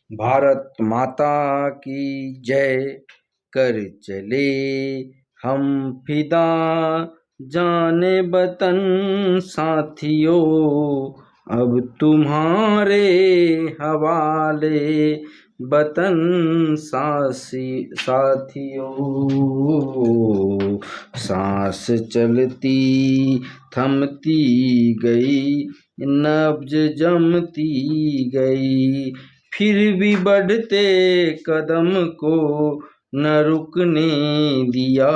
भारत माता की जय। कर चले हम फिदा, जाने वतन साथियों, अब तुम्हारे हवाले वतन साथियों। सांस चलती थमती गई, नब्ज जमती गई, फिर भी बढ़ते कदम को न रुकने दिया।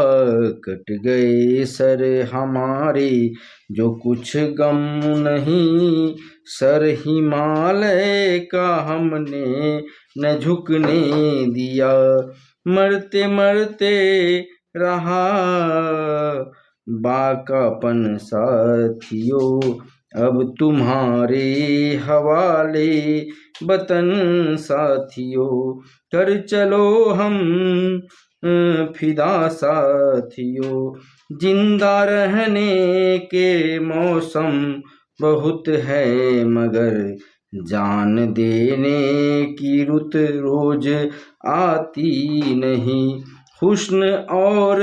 कट गए सर हमारे जो कुछ गम नहीं, सर हिमालय का हमने न झुकने दिया। मरते मरते रहा बाकापन साथियों, अब तुम्हारे हवाले वतन साथियों। कर चलो हम फिदा साथियों, जिंदा रहने के मौसम बहुत है मगर जान देने की रुत रोज आती नहीं। हुस्न और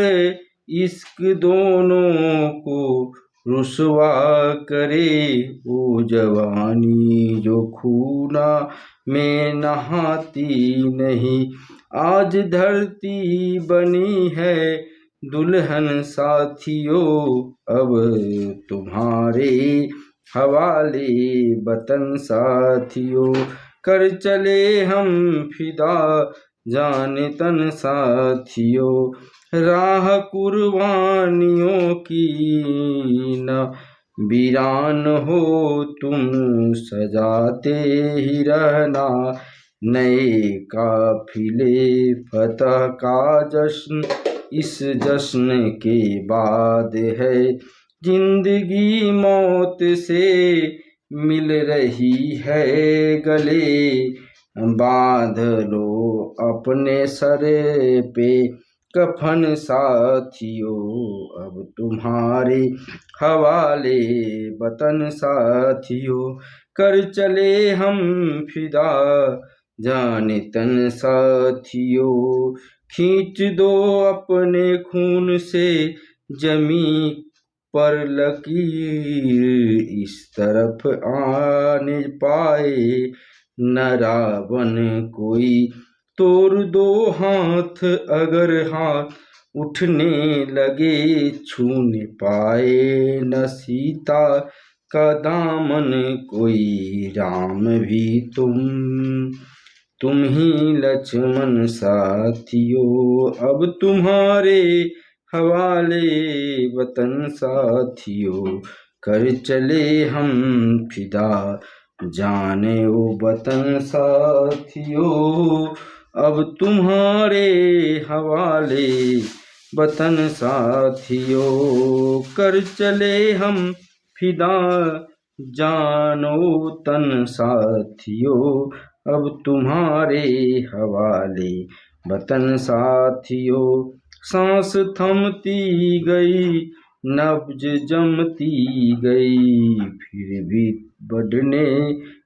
इश्क दोनों को रुसवा करे वो जवानी जो खूना में नहाती नहीं। आज धरती बनी है दुल्हन साथियों, अब तुम्हारे हवाले वतन साथियों। कर चले हम फिदा जाने तन साथियों, राह कुर्बानियों की न वीरान हो तुम सजाते ही रहना। नए काफिले फतह का जश्न इस जश्न के बाद है। जिंदगी मौत से मिल रही है गले, बांध लो अपने सर पे कफन साथियों, अब तुम्हारे हवाले वतन साथियों। कर चले हम फिदा जाने तन साथियों, खींच दो अपने खून से जमी पर लकीर, इस तरफ आने पाए न रावण कोई। तोड़ दो हाथ अगर हाथ उठने लगे, छूने पाए न सीता का दामन कोई। राम भी तुम ही लक्ष्मण साथियों, अब तुम्हारे हवाले वतन साथियों। कर चले हम फिदा जाने वो वतन साथियों, अब तुम्हारे हवाले वतन साथियों। कर चले हम फिदा जानो तन साथियों, अब तुम्हारे हवाले वतन साथियों। सांस थमती गई, नब्ज जमती गई, फिर भी बढ़ने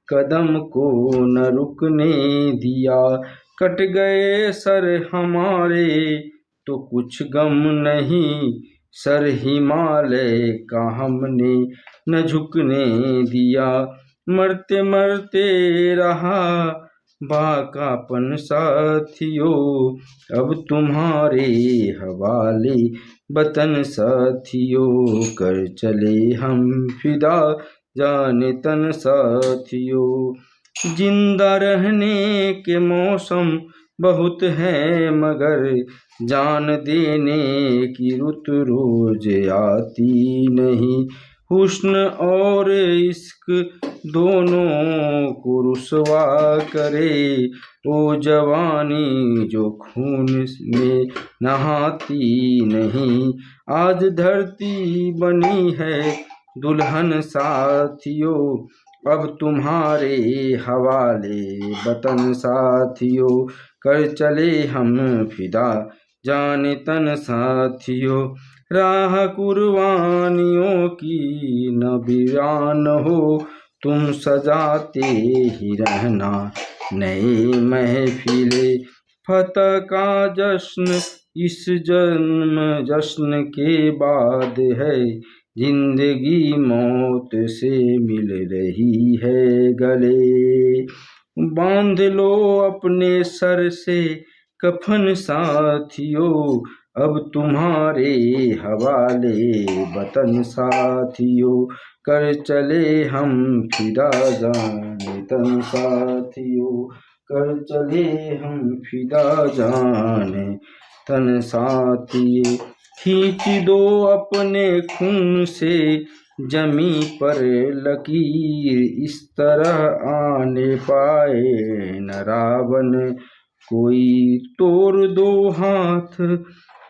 कदम को न रुकने दिया। कट गए सर हमारे तो कुछ गम नहीं, सर हिमालय का हमने न झुकने दिया। मरते मरते रहा बाकापन साथियों, अब तुम्हारे हवाले वतन साथियों। कर चले हम फिदा जाने तन साथियों, जिंदा रहने के मौसम बहुत है मगर जान देने की रुत रोज आती नहीं। हुस्न और इश्क दोनों को रुसवा करे वो जवानी जो खून में नहाती नहीं। आज धरती बनी है दुल्हन साथियों, अब तुम्हारे हवाले वतन साथियों। कर चले हम फिदा जाने तन साथियों, राह कुर्बानियों की न वीरान हो तुम सजाते ही रहना। नए महफिले फतह का जश्न इस जन्म जश्न के बाद है। जिंदगी मौत से मिल रही है गले। बांध लो अपने सर से कफन साथियों, अब तुम्हारे हवाले वतन साथियों। कर चले हम फिदा जाने तन साथियों, कर चले हम फिदा जाने तन साथियों। खींच दो अपने खून से जमी पर लकीर, इस तरह आने पाए न रावण कोई। तोड़ दो हाथ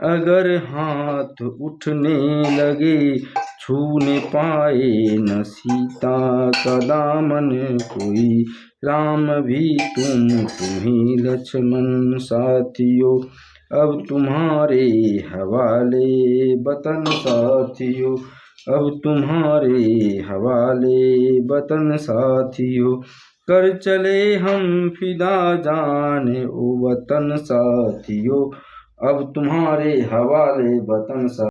अगर हाथ उठने लगे, छूने पाए न सीता का दामन कोई। राम भी तुम्ही लक्ष्मण साथियों, अब तुम्हारे हवाले वतन साथियों, अब तुम्हारे हवाले वतन साथियों। कर चले हम फिदा जाने ओ वतन साथियों, अब तुम्हारे हवाले वतन साथियों।